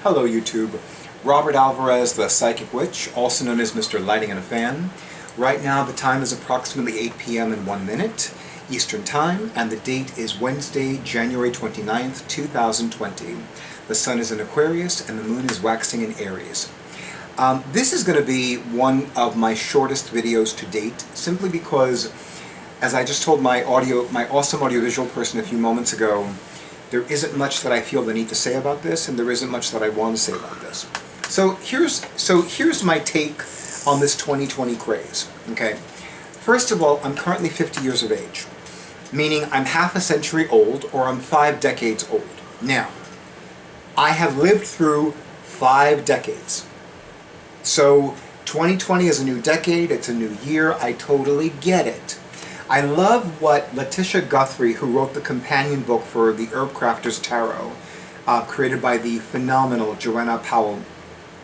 Hello YouTube. Robert Alvarez, the Psychic Witch, also known as Mr. Lighting and a Fan. Right now the time is approximately 8 p.m. and 1 minute Eastern Time, and the date is Wednesday, January 29th, 2020. The Sun is in Aquarius and the Moon is waxing in Aries. This is going to be one of my shortest videos to date, simply because, as I just told my awesome audiovisual person a few moments ago, there isn't much that I feel the need to say about this, and there isn't much that I want to say about this. So here's my take on this 2020 craze. Okay, first of all, I'm currently 50 years of age, meaning I'm half a century old, or I'm 5 decades old. Now, I have lived through 5 decades. So 2020 is a new decade, it's a new year, I totally get it. I love what Letitia Guthrie, who wrote the companion book for the Herb Crafter's Tarot, created by the phenomenal Joanna Powell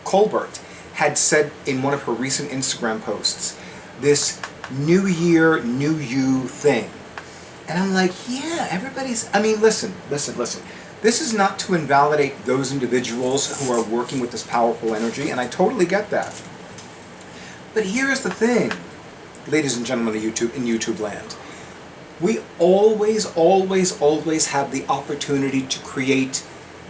Colbert, had said in one of her recent Instagram posts, this new year, new you thing. And I'm like, yeah, everybody's, I mean, listen. This is not to invalidate those individuals who are working with this powerful energy, and I totally get that. But here's the thing, ladies and gentlemen in YouTube land. We always have the opportunity to create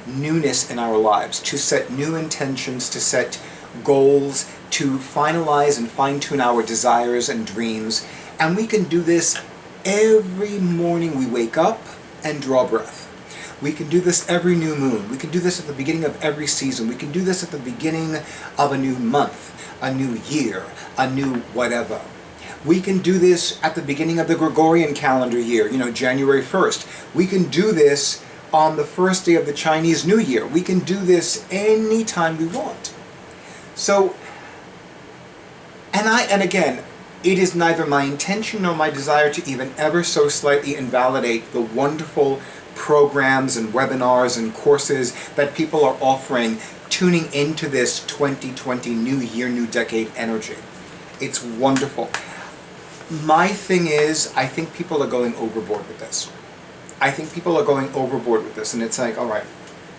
newness in our lives, to set new intentions, to set goals, to finalize and fine-tune our desires and dreams. And we can do this every morning we wake up and draw breath. We can do this every new moon. We can do this at the beginning of every season. We can do this at the beginning of a new month, a new year, a new whatever. We can do this at the beginning of the Gregorian calendar year, January 1st. We can do this on the first day of the Chinese New Year. We can do this anytime we want. So, and again, it is neither my intention nor my desire to even ever so slightly invalidate the wonderful programs and webinars and courses that people are offering, tuning into this 2020 new year, new decade energy. It's wonderful. My thing is, I think people are going overboard with this. I think people are going overboard with this, and it's like, all right,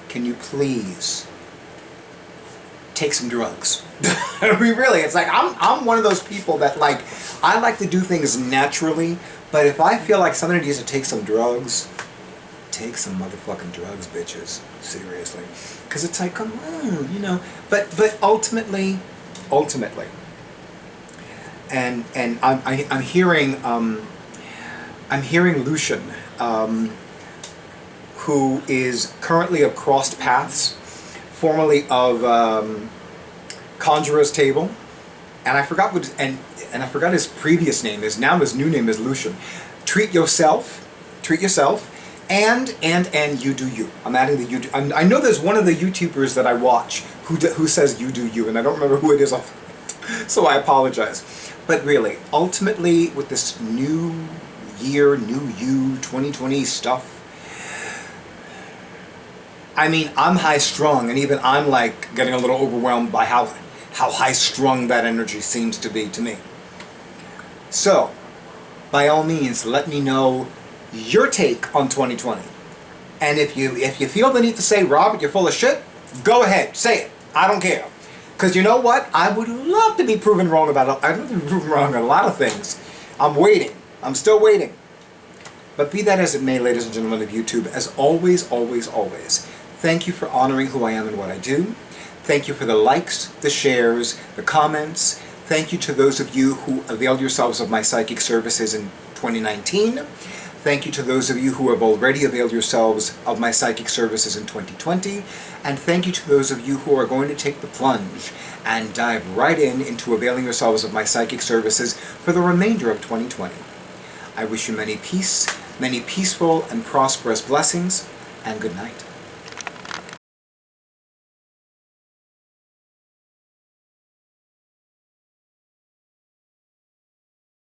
can you please take some drugs? I mean, really, it's like, I'm one of those people that, like, I like to do things naturally, but if I feel like somebody needs to take some drugs, take some motherfucking drugs, bitches. Seriously. Because it's like, come on, But ultimately, and I'm hearing Lucian, who is currently of Crossed Paths, formerly of Conjurer's Table, and I forgot what I forgot his previous name is. Now his new name is Lucian. Treat yourself, and you do you. I'm adding the you do. I know there's one of the YouTubers that I watch who says you do you, and I don't remember who it is, so I apologize. But really, ultimately, with this new year, new you, 2020 stuff, I mean, I'm high-strung, and even I'm, like, getting a little overwhelmed by how high-strung that energy seems to be to me. So, by all means, let me know your take on 2020. And if you feel the need to say, Robert, you're full of shit, go ahead, say it. I don't care. Because you know what? I would love to be proven wrong about it. I'd love to be proven wrong on a lot of things. I'm waiting. I'm still waiting. But be that as it may, ladies and gentlemen of YouTube, as always, thank you for honoring who I am and what I do. Thank you for the likes, the shares, the comments. Thank you to those of you who availed yourselves of my psychic services in 2019. Thank you to those of you who have already availed yourselves of my psychic services in 2020. And thank you to those of you who are going to take the plunge and dive right into availing yourselves of my psychic services for the remainder of 2020. I wish you many peaceful and prosperous blessings, and good night.